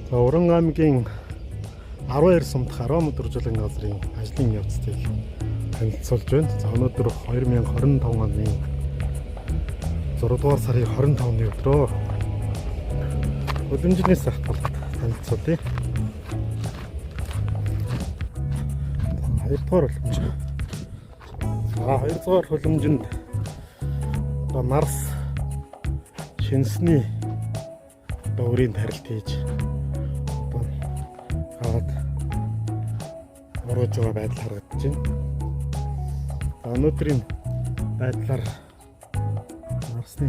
За Уран аймгийн 12 сумдах 10 өдржүүлэн газрын ажлын явцыг танилцуулж байна. За өнөөдөр 2025 оны 6 дугаар сарын 25-ны өдрөө хөлөмжний сах талд танилцуулъя. 2 дугаар хөлөмж. За 2 дугаар хөлөмжөнд Марс шинсний өөрийн тарилт хийж аваад оруулж байгаа байдал харагдаж байна. Өнөөдрийн байдлаар Марсны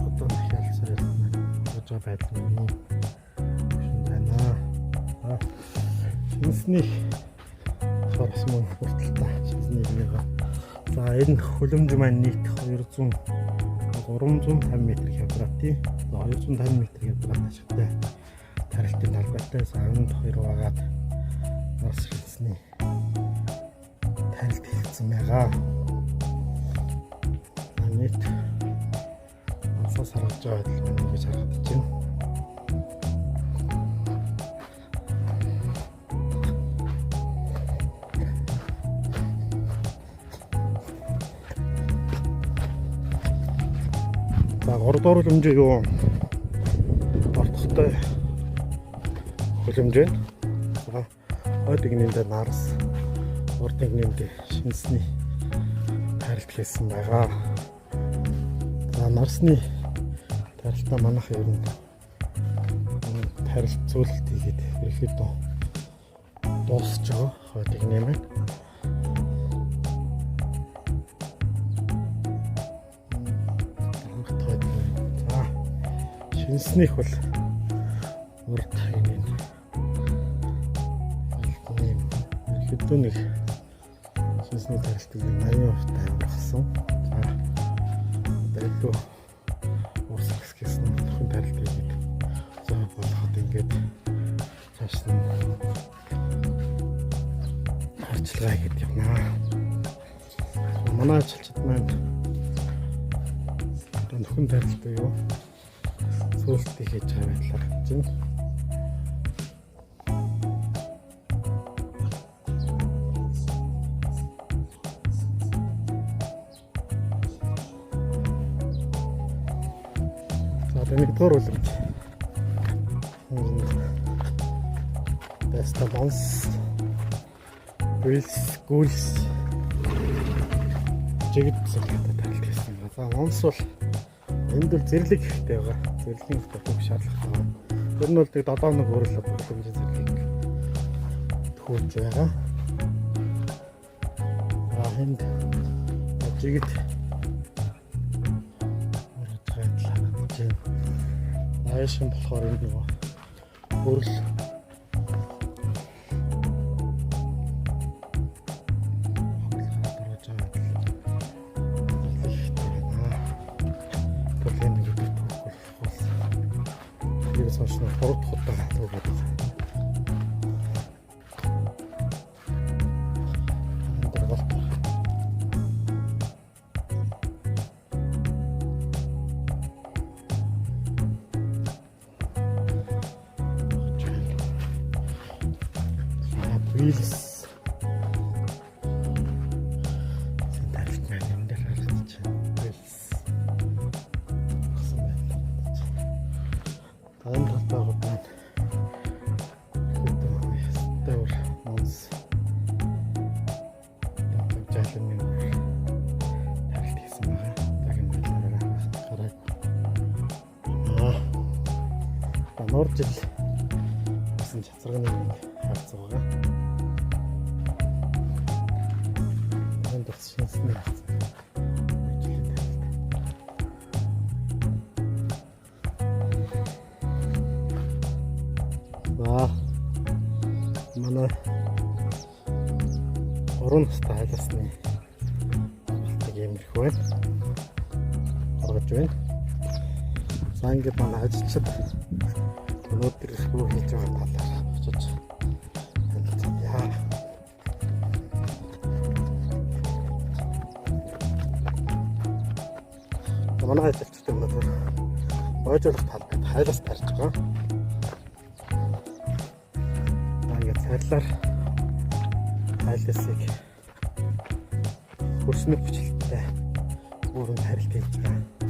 одоо хялцаар оруулж байгаа байдал нь байна. Шинсний хорс мөн хүртэл шинсний нэг. За энэ хөлөмж маань нийт 350 м². За 250 м² ашигтай тарилтын талбайтай савнд 2 багаад Марс шинсний тарилт хийгдсэн байгаа. Нийт Марсаас харагдж байгаа байдал гэж харагдаж байна. За 3 дугаар хөлөмж юу? Ортохтой хөлөмж байна. За хойд игнэндээ Марс, урд игнэндээ шинсний тарилт хийсэн байгаа. За Марсны тарилтаа манайх ер нь тарилт зөвлөлт хийгээд ерөөхдөө дуусч байгаа хойд игнээ маань. Шинсних бол урд игнээ ерөөхдөө нэг шинсний тарилтыг 80% таймарсан. За одоо уурсах гэсэн нөхөн тарилт хийгээд зөв болгоход ингээд цааш нь харьцалгаа хийгээд явна. Манай ажилчид маань нөхөн тарилт юу зөвлөлтийг хийж байгаа байдлаар харагдаж байна. За нэгдүгээр хөлөмж. Best balance. Gulls. Жигд зэрэгтэй тарилт хийсэн. За онс бол энд бол зэрлэг хэрэгтэй байгаа. Зэрлэгийн бүх шаардлагатай байна. Тэр нь бол тэг 7 нэг өөрөлдөө хөлөмж зэрлэг төхөж байгаа. Энд жигд Айшин болохоор энэ нэг хөрл сонсно 3 дахь удаа төгөөд байна. Wheels тарилт маань юм дээр харагдаж байна. Wheels энэ талбайгууд маань дэвэр монс жаалын тарилт хийсэн байгаа. Яг энэ байдлаараа гараад норжил гэсэн чацрагны харцаг байгаа. Энд шинсний манай 3 настай айлсны болтыг юмрэх байна. Оргож байна. За ингээд манай ажилчид өнөөдөр юу хийж байгаа талаар очиж танилцъя. Манай ажилчид өнөөдөр бойжуулах талбайд хайлаас тарж байгаа. Сарлаар айлсыг хөрснөх хүчлэлтэй үүрэнд харилт хийж байгаа.